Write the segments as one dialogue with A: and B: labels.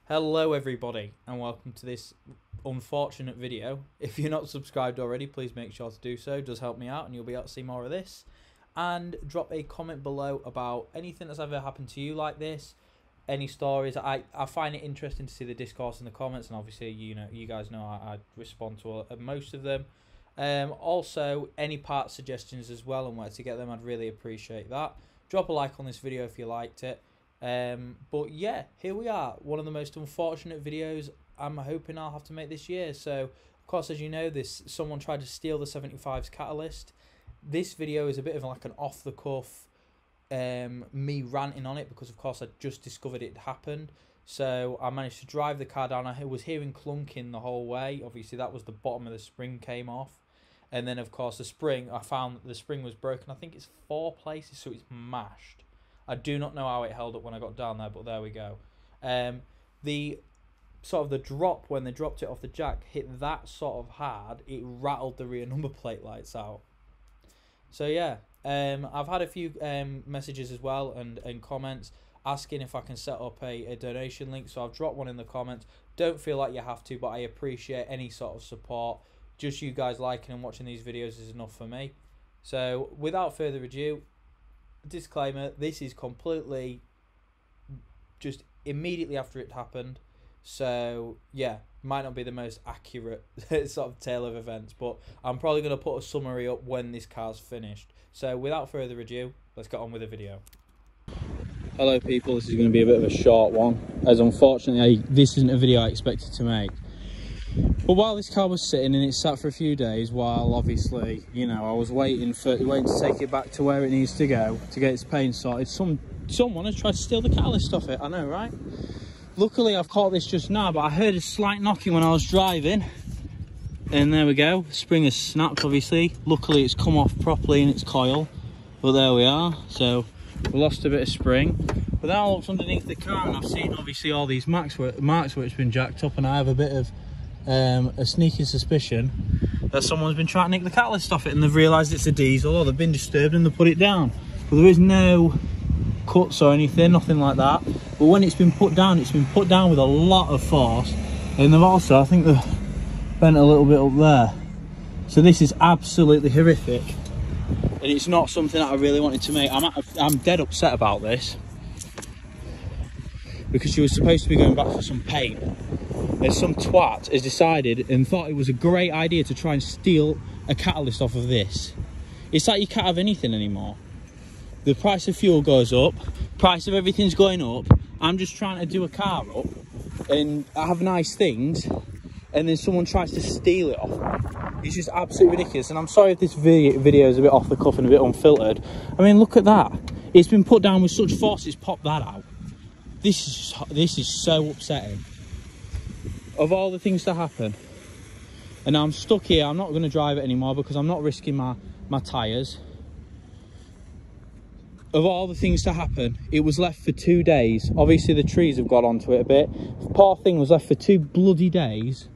A: Hello everybody and welcome to this unfortunate video. If you're not subscribed already, please make sure to do so. It does help me out and you'll be able to see more of this. And drop a comment below about anything that's ever happened to you like this, any stories. I find it interesting to see the discourse in the comments, and obviously you guys know I respond to most of them. Also any part suggestions as well and where to get them, I'd really appreciate that. Drop a like on this video if you liked it. But yeah, here we are, one of the most unfortunate videos I'm hoping I'll have to make this year. So of course, as you know, someone tried to steal the 75's catalyst. This video is a bit of like an off the cuff me ranting on it, because of course I just discovered it happened. So I managed to drive the car down. I was hearing clunking the whole way. Obviously that was the bottom of the spring came off, and then of course the spring, I found that the spring was broken. I think it's 4 places, so it's mashed. I do not know how it held up when I got down there, but there we go. The drop, when they dropped it off the jack, hit that sort of hard, it rattled the rear number plate lights out. So yeah, I've had a few messages as well and comments asking if I can set up a donation link. So I've dropped one in the comments. Don't feel like you have to, but I appreciate any sort of support. Just you guys liking and watching these videos is enough for me. So without further ado, disclaimer, this is completely just immediately after it happened, so yeah, might not be the most accurate sort of tale of events, but I'm probably going to put a summary up when this car's finished. So without further ado, let's get on with the video. Hello people, this is going to be a bit of a short one, as unfortunately this isn't a video I expected to make. But while this car was sitting, and it sat for a few days, while obviously, you know, I was waiting to take it back to where it needs to go to get its paint sorted, someone has tried to steal the catalyst off it. I know, right? Luckily I've caught this just now, but I heard a slight knocking when I was driving, and there we go. The spring has snapped, obviously. Luckily it's come off properly in its coil, but there we are. So we lost a bit of spring. But then I looked underneath the car and I've seen obviously all these marks where it's been jacked up, and I have a bit of a sneaky suspicion that someone's been trying to nick the catalyst off it, and they've realised it's a diesel, or they've been disturbed and they put it down. But there is no cuts or anything, nothing like that. But when it's been put down with a lot of force, and they've also, I think, they've bent a little bit up there. So this is absolutely horrific, and it's not something that I really wanted to make. I'm dead upset about this, because she was supposed to be going back for some paint. And some twat has decided and thought it was a great idea to try and steal a catalyst off of this. It's like you can't have anything anymore. The price of fuel goes up, price of everything's going up. I'm just trying to do a car up and I have nice things, and then someone tries to steal it off. It's just absolutely ridiculous. And I'm sorry if this video is a bit off the cuff and a bit unfiltered. I mean, look at that. It's been put down with such force, it's popped that out. This is so upsetting. Of all the things to happen, and now I'm stuck here. I'm not going to drive it anymore because I'm not risking my tyres. Of all the things to happen, it was left for 2 days. Obviously the trees have got onto it a bit. The poor thing was left for 2 bloody days,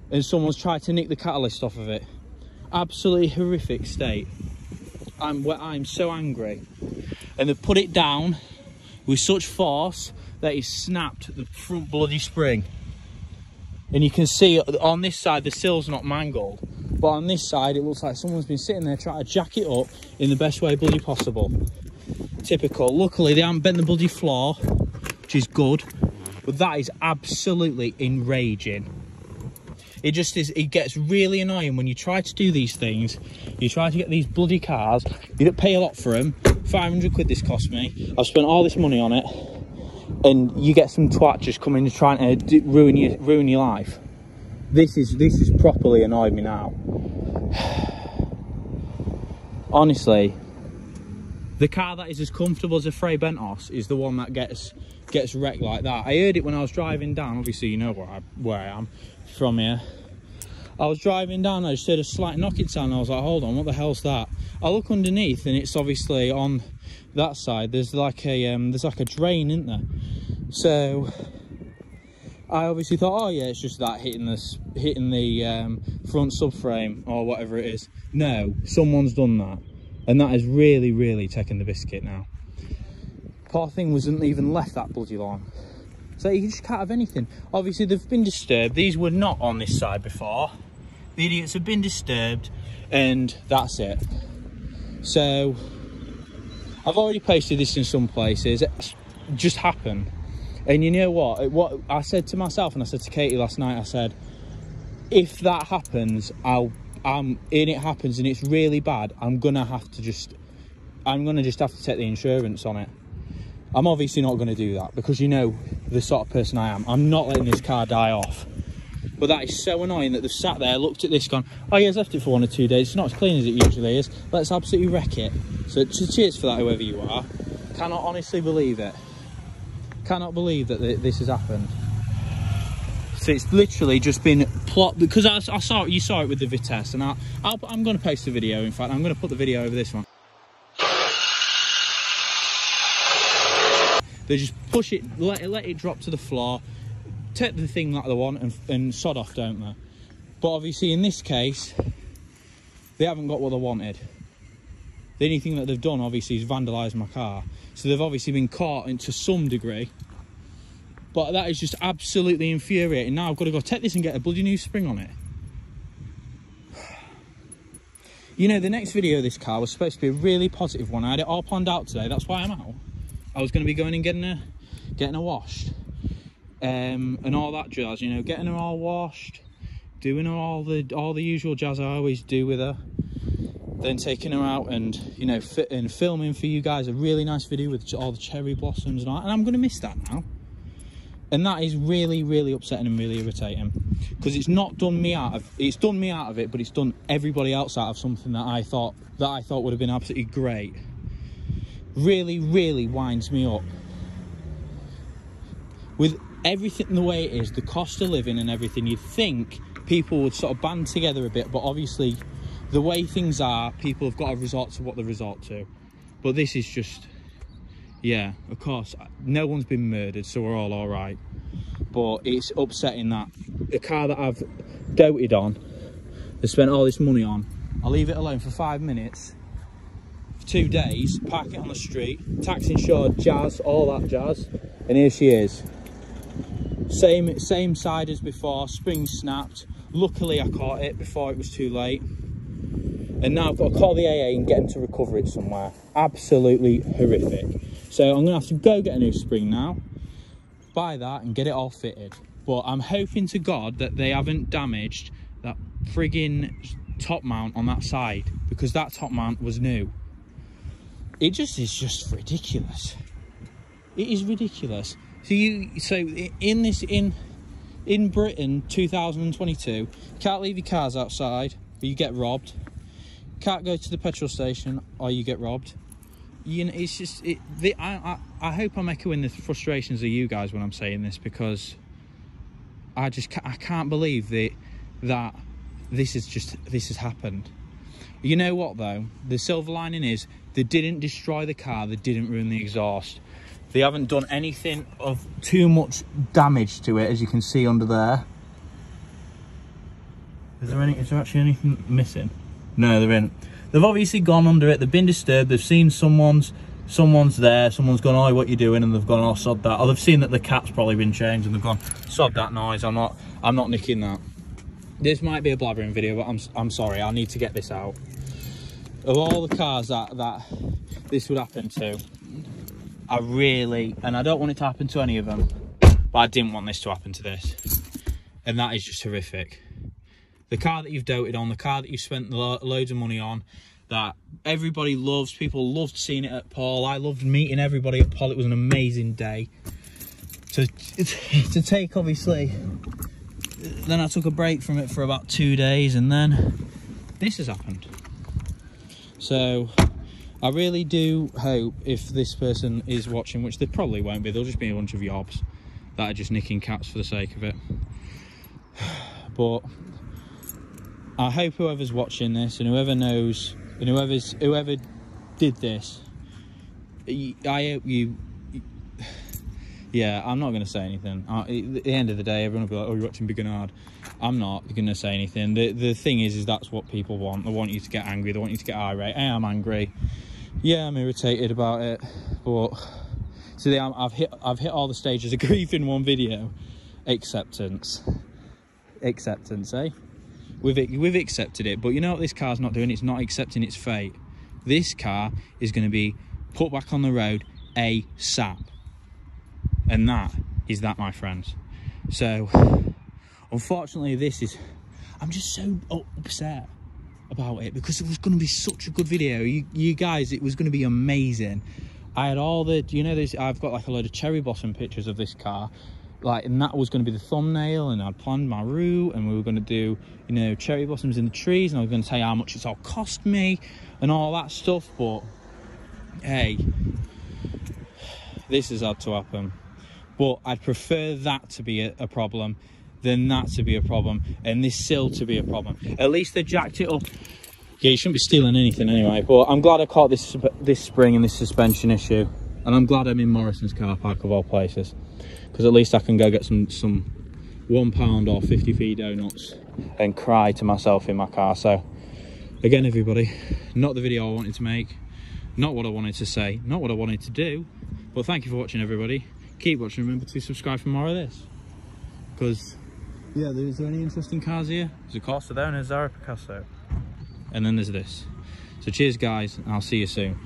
A: and someone's tried to nick the catalyst off of it. Absolutely horrific state. I'm so angry, and they've put it down with such force that it snapped the front bloody spring. And you can see on this side the sill's not mangled, but on this side it looks like someone's been sitting there trying to jack it up in the best way bloody possible. Typical. Luckily they haven't bent the bloody floor, which is good, but that is absolutely enraging. It just is. It gets really annoying when you try to do these things. You try to get these bloody cars, you don't pay a lot for them. 500 quid this cost me. I've spent all this money on it, and you get some twat just coming and trying to ruin your life. This is properly annoyed me now. Honestly, the car that is as comfortable as a Frey Bentos is the one that gets wrecked like that. I heard it when I was driving down. Obviously, you know where I am from here. I was driving down, I just heard a slight knocking sound, and I was like, hold on, what the hell's that? I look underneath, and it's obviously on that side. There's like a drain, isn't there? So I obviously thought, oh yeah, it's just that hitting the front subframe or whatever it is. No, someone's done that, and that is really taken the biscuit now. Poor thing wasn't even left that bloody long. So you just can't have anything. Obviously, they've been disturbed. These were not on this side before. The idiots have been disturbed, and that's it. So I've already posted this in some places. It just happened. And you know what I said to myself, and I said to Katie last night, I said, if that happens, and it happens and it's really bad, I'm gonna just have to take the insurance on it. I'm obviously not gonna do that, because you know the sort of person I am. I'm not letting this car die off. But that is so annoying that they've sat there, looked at this, gone, oh yeah, he's left it for 1 or 2 days, it's not as clean as it usually is, let's absolutely wreck it. So cheers for that, whoever you are. Cannot honestly believe it. Cannot believe that this has happened. So it's literally just been plot, because you saw it with the Vitesse, and I'm going to post the video. In fact, I'm going to put the video over this one. They just push it, let it drop to the floor, take the thing that they want, and sod off, don't they? But obviously in this case, they haven't got what they wanted. The only thing that they've done obviously is vandalise my car. So they've obviously been caught to some degree. But that is just absolutely infuriating. Now I've got to go take this and get a bloody new spring on it. You know, the next video of this car was supposed to be a really positive one. I had it all planned out today. That's why I'm out. I was going to be going and getting her washed. And all that jazz, you know, getting her all washed, doing her all the usual jazz I always do with her. Then taking her out and, you know, filming for you guys a really nice video with all the cherry blossoms and all that. And I'm going to miss that now. And that is really, really upsetting and really irritating, because it's not done me out of it, but it's done everybody else out of something that I thought would have been absolutely great. Really, really winds me up. With everything the way it is, the cost of living and everything, you'd think people would sort of band together a bit, but obviously the way things are, people have got to resort to what they resort to. But this is just, yeah, of course, no one's been murdered, so we're all right. But it's upsetting that the car that I've doted on, they spent all this money on, I'll leave it alone for 5 minutes, for 2 days, park it on the street, tax insured, jazz, all that jazz, and here she is. Same side as before, spring snapped. Luckily I caught it before it was too late. And now I've got to call the AA and get them to recover it somewhere. Absolutely horrific. So I'm going to have to go get a new spring now, buy that and get it all fitted. But I'm hoping to God that they haven't damaged that friggin' top mount on that side, because that top mount was new. It just is just ridiculous. It is ridiculous. So in Britain 2022, you can't leave your cars outside or you get robbed. Can't go to the petrol station or you get robbed. You know, it's just I hope I'm echoing the frustrations of you guys when I'm saying this, because I can't believe that this has happened. You know what though? The silver lining is they didn't destroy the car, they didn't ruin the exhaust. They haven't done anything of too much damage to it, as you can see under there. Is there actually anything missing? No, there isn't. They've obviously gone under it, they've been disturbed, they've seen someone's there, someone's gone, oh, what are you doing? And they've gone, oh, sod that. Or they've seen that the cat's probably been changed and they've gone, sod that noise, I'm not nicking that. This might be a blabbering video, but I'm sorry, I need to get this out. Of all the cars that this would happen to, and I don't want it to happen to any of them, but I didn't want this to happen to this. And that is just horrific. The car that you've doted on, the car that you've spent loads of money on, that everybody loves, people loved seeing it at Paul. I loved meeting everybody at Paul. It was an amazing day. To take, obviously, then I took a break from it for about 2 days, and then this has happened. So I really do hope, if this person is watching, which they probably won't be, they'll just be a bunch of yobs that are just nicking cats for the sake of it. But I hope whoever's watching this and whoever knows and whoever did this, I hope you. Yeah, I'm not going to say anything. At the end of the day, everyone will be like, oh, you're watching Big and Hard. I'm not going to say anything. The thing is that's what people want. They want you to get angry. They want you to get irate. I am angry. Yeah, I'm irritated about it. But So I've hit all the stages of grief in one video. Acceptance, eh? We've accepted it, but you know what this car's not doing? It's not accepting its fate. This car is going to be put back on the road ASAP, and that is that, my friends. So unfortunately, I'm just so upset about it, because it was going to be such a good video. You guys, it was going to be amazing. I had all the, you know, I've got like a load of cherry blossom pictures of this car, like, and that was going to be the thumbnail, and I'd planned my route, and we were going to do, you know, cherry blossoms in the trees, and I was going to tell you how much it's all cost me and all that stuff. But hey, this has had to happen. But I'd prefer that to be a problem than that to be a problem, and this sill to be a problem. At least they jacked it up. Yeah, you shouldn't be stealing anything anyway, but I'm glad I caught this spring and this suspension issue, and I'm glad I'm in Morrison's car park of all places, because at least I can go get some £1 or 50p donuts and cry to myself in my car. So again, everybody, not the video I wanted to make, not what I wanted to say, not what I wanted to do, but thank you for watching, everybody. Keep watching, remember to subscribe for more of this, because yeah, is there any interesting cars here? There's a Corsa there and a Zara Picasso, and then there's this. So cheers guys, and I'll see you soon.